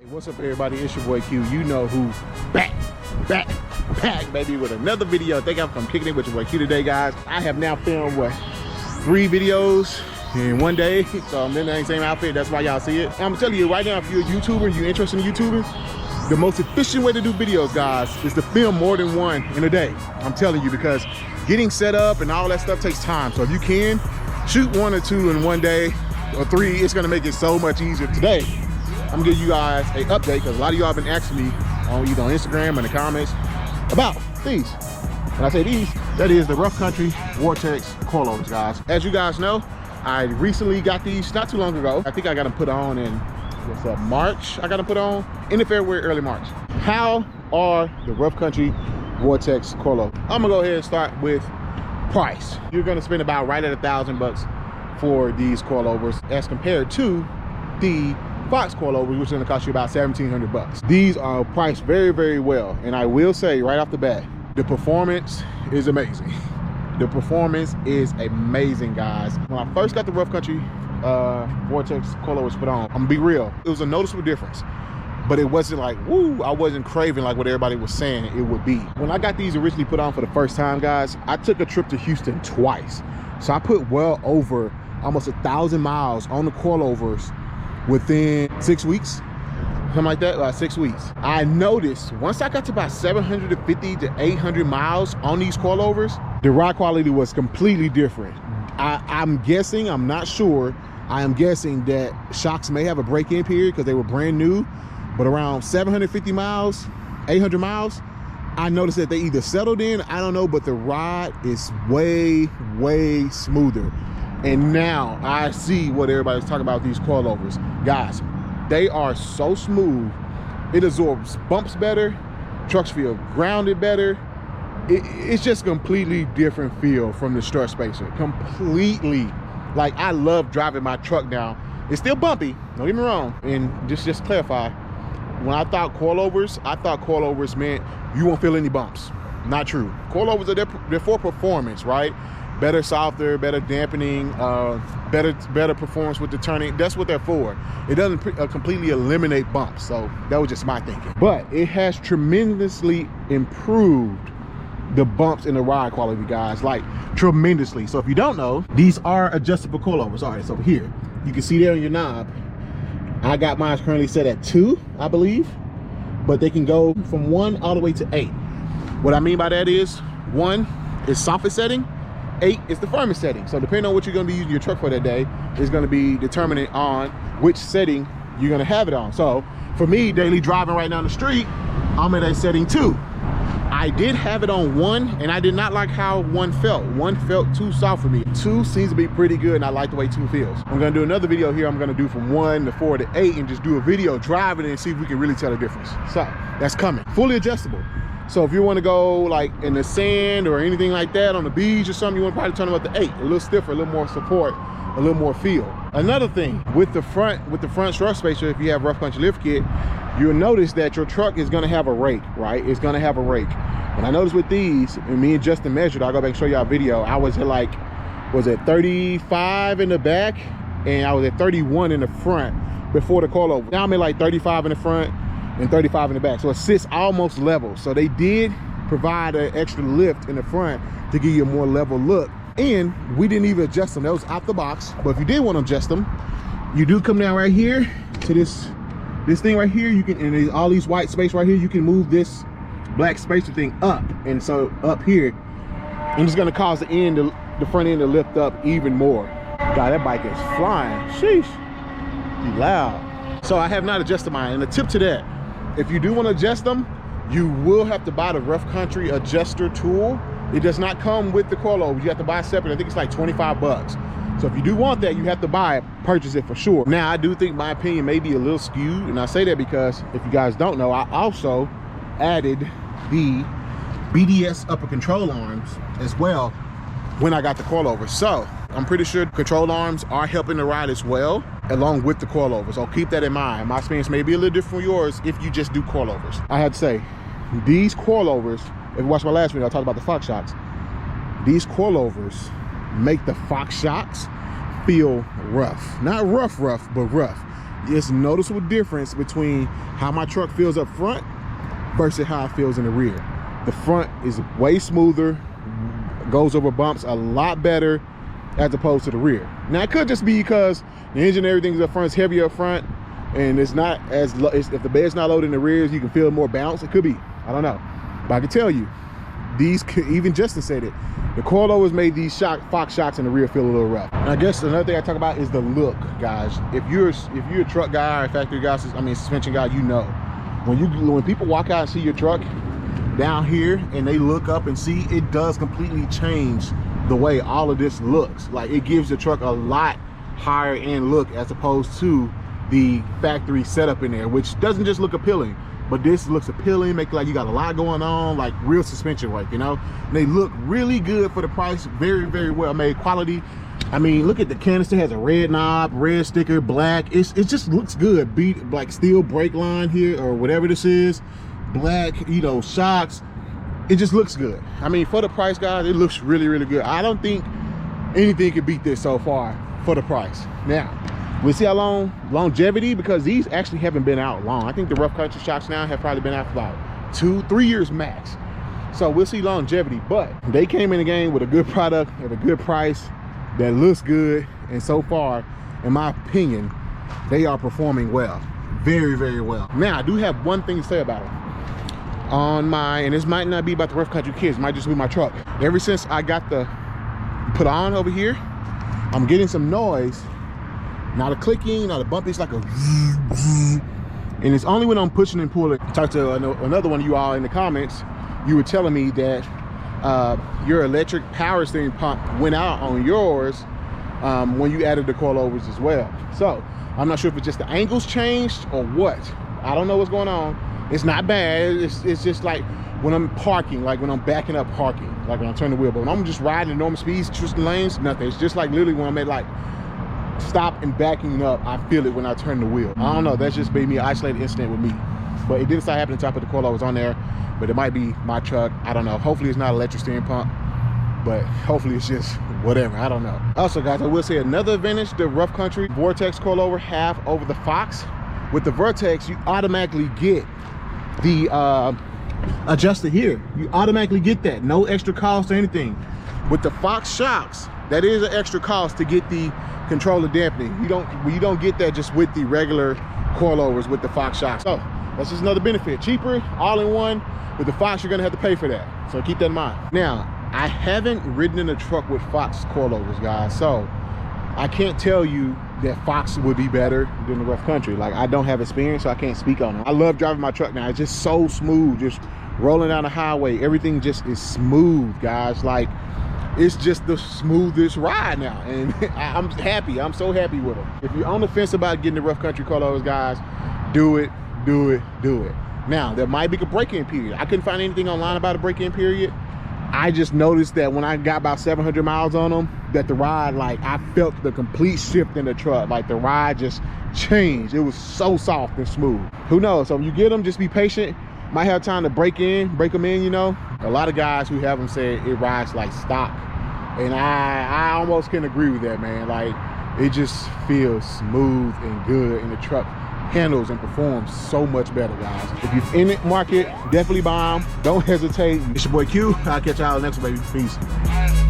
What's up, everybody? It's your boy Q. You know who. Back, baby, with another video. I think I'm from Kicking It with your boy Q today, guys. I have now filmed, what, 3 videos in one day. So I'm in the same outfit. That's why y'all see it. And I'm telling you right now, if you're a YouTuber, you're interested in YouTubing, the most efficient way to do videos, guys, is to film more than one in a day. I'm telling you, because getting set up and all that stuff takes time. So if you can, shoot 1 or 2 in one day, or 3, it's gonna make it so much easier. Today, I'm gonna give you guys an update because a lot of y'all been asking me on either on Instagram or in the comments about these. When I say these, that is the Rough Country Vertex Coilovers, guys. As you guys know, I recently got these not too long ago. I think I got them put on in March. I got them put on in February, early March. How are the Rough Country Vertex Coilovers? I'm gonna go ahead and start with price. You're gonna spend about right at $1,000 for these coilovers as compared to the Fox coilovers, which is going to cost you about $1,700. These are priced very, very well, and I will say right off the bat, the performance is amazing. The performance is amazing, guys. When I first got the Rough Country Vertex coilovers put on, I'm gonna be real, it was a noticeable difference, but it wasn't like, woo, I wasn't craving like what everybody was saying it would be. When I got these originally put on for the first time, guys, I took a trip to Houston twice. So I put well over almost 1,000 miles on the coilovers within 6 weeks, something like that, 6 weeks. I noticed once I got to about 750 to 800 miles on these coilovers, the ride quality was completely different. I'm guessing, I'm not sure, I am guessing that shocks may have a break-in period because they were brand new, but around 750 miles, 800 miles, I noticed that they either settled in, I don't know, but the ride is way, way smoother. And now I see what everybody's talking about with these coilovers. Guys, they are so smooth. It absorbs bumps better. Trucks feel grounded better. It's just completely different feel from the strut spacer. Completely. Like, I love driving my truck now. It's still bumpy, don't get me wrong. And just clarify, when I thought coilovers meant you won't feel any bumps. Not true. Coilovers are they're for performance, right? Better softer, better dampening, better performance with the turning. That's what they're for. It doesn't completely eliminate bumps. So that was just my thinking. But it has tremendously improved the bumps in the ride quality, guys, like tremendously. So if you don't know, these are adjustable coilovers. All right, so here, you can see there on your knob, I got mine currently set at 2, I believe, but they can go from 1 all the way to 8. What I mean by that is 1 is softest setting, 8 is the firmest setting. So depending on what you're gonna be using your truck for that day is gonna be determinant on which setting you're gonna have it on. So for me, daily driving right down the street, I'm at a setting 2. I did have it on 1 and I did not like how 1 felt. 1 felt too soft for me. 2 seems to be pretty good and I like the way 2 feels. I'm gonna do another video here. I'm gonna do from 1 to 4 to 8 and just do a video driving and see if we can really tell the difference. So that's coming. Fully adjustable. So if you want to go like in the sand or anything like that on the beach or something, you want to probably turn them up to 8, a little stiffer, a little more support, a little more feel. Another thing with the front strut spacer, if you have Rough Country lift kit, you'll notice that your truck is going to have a rake, right? It's going to have a rake. And I noticed with these, and me and Justin measured, I'll go back and show y'all a video, I was at like, was it 35 in the back and I was at 31 in the front before the coilover. Now I'm at like 35 in the front and 35 in the back, so it sits almost level. So they did provide an extra lift in the front to give you a more level look, and we didn't even adjust them. That was out the box. But if you did want to adjust them, you do come down right here to this thing right here. You can, and there's all these white space right here, you can move this black spacer thing up, and so up here, and it's going to cause the front end to lift up even more. God, that bike is flying. Sheesh, you loud. So I have not adjusted mine, and a tip to that, if you do want to adjust them, you will have to buy the Rough Country adjuster tool. It does not come with the coilover. You have to buy it separate. I think it's like 25 bucks. So if you do want that, you have to buy it, purchase it for sure. Now, I do think my opinion may be a little skewed, and I say that because if you guys don't know, I also added the BDS upper control arms as well when I got the coilover. So I'm pretty sure control arms are helping the ride as well, along with the coilovers. So keep that in mind. My experience may be a little different from yours if you just do coilovers. I had to say, these coilovers, if you watched my last video, I talked about the Fox shocks. These coilovers make the Fox shocks feel rough. Not rough, but rough. it's a noticeable difference between how my truck feels up front versus how it feels in the rear. The front is way smoother, goes over bumps a lot better as opposed to the rear. Now it could just be because the engine and everything up front is heavier up front, and it's not as low. If the bed's not loaded in the rear, you can feel more bounce. It could be, I don't know, but I can tell you, these, even Justin said it, the coilovers made these Fox shocks in the rear feel a little rough. And I guess another thing I talk about is the look, guys. If you're a truck guy or a factory guy, I mean suspension guy, you know, when people walk out and see your truck down here and they look up and see, it does completely change the way all of this looks. Like, it gives the truck a lot higher end look as opposed to the factory setup in there, which doesn't just look appealing, but this looks appealing, make it like you got a lot going on, like real suspension work, you know. And they look really good for the price. Very, very well made quality. I mean, look at the canister, has a red knob, red sticker, black. It just looks good. Beat like steel brake line here or whatever this is, black, you know, shocks. It just looks good. I mean, for the price, guys, it looks really, really good. I don't think anything could beat this so far for the price. Now, we'll see how long longevity, because these actually haven't been out long. I think the rough country shocks now have probably been out for about 2-3 years max. So we'll see longevity, but they came in the game with a good product at a good price that looks good, and so far, in my opinion, they are performing well. Very, very well. Now, I do have one thing to say about them. And this might not be about the rough country kids, it might just be my truck. Ever since I got the put on over here, I'm getting some noise. Not a clicking, not a bumpy, it's like a and it's only when I'm pushing and pulling. I talked to another one of you all in the comments. You were telling me that your electric power steering pump went out on yours when you added the coilovers as well. So I'm not sure if it's just the angles changed or what. I don't know what's going on. It's not bad. It's just like when I'm parking, like when I'm backing up parking, like when I turn the wheel. But when I'm just riding at normal speeds, twisting lanes, nothing. It's just like literally when I'm at like stop and backing up, I feel it when I turn the wheel. I don't know, that's just maybe an isolated incident with me. But it didn't start happening until I put the coilovers on there. But it might be my truck, I don't know. Hopefully it's not an electric steering pump, but hopefully it's just whatever, I don't know. Also, guys, I will say another advantage the rough country Vertex coilover have over the Fox. With the Vertex, you automatically get the adjuster here. You automatically get that, no extra cost or anything. With the Fox shocks, that is an extra cost to get the controller dampening. You don't get that just with the regular coilovers with the Fox shocks. So that's just another benefit. Cheaper, all in one. With the Fox, you're gonna have to pay for that. So keep that in mind. Now, I haven't ridden in a truck with Fox coilovers, guys. So I can't tell you that Fox would be better than the rough country. Like, I don't have experience, so I can't speak on it. I love driving my truck now. It's just so smooth, just rolling down the highway. Everything just is smooth, guys. Like, it's just the smoothest ride now, and I'm happy. I'm so happy with them. If you're on the fence about getting the rough country coilovers, guys, do it, do it, do it. Now, there might be a break-in period. I couldn't find anything online about a break-in period. I just noticed that when I got about 700 miles on them, that the ride, like, I felt the complete shift in the truck. Like, the ride just changed. It was so soft and smooth. Who knows? So when you get them, just be patient. Might have time to break them in, you know. A lot of guys who have them say it rides like stock, and I almost can agree with that, man. Like, it just feels smooth and good, and the truck handles and performs so much better, guys. If you're in the market, definitely buy them. Don't hesitate. It's your boy Q. I'll catch y'all next one, baby. Peace.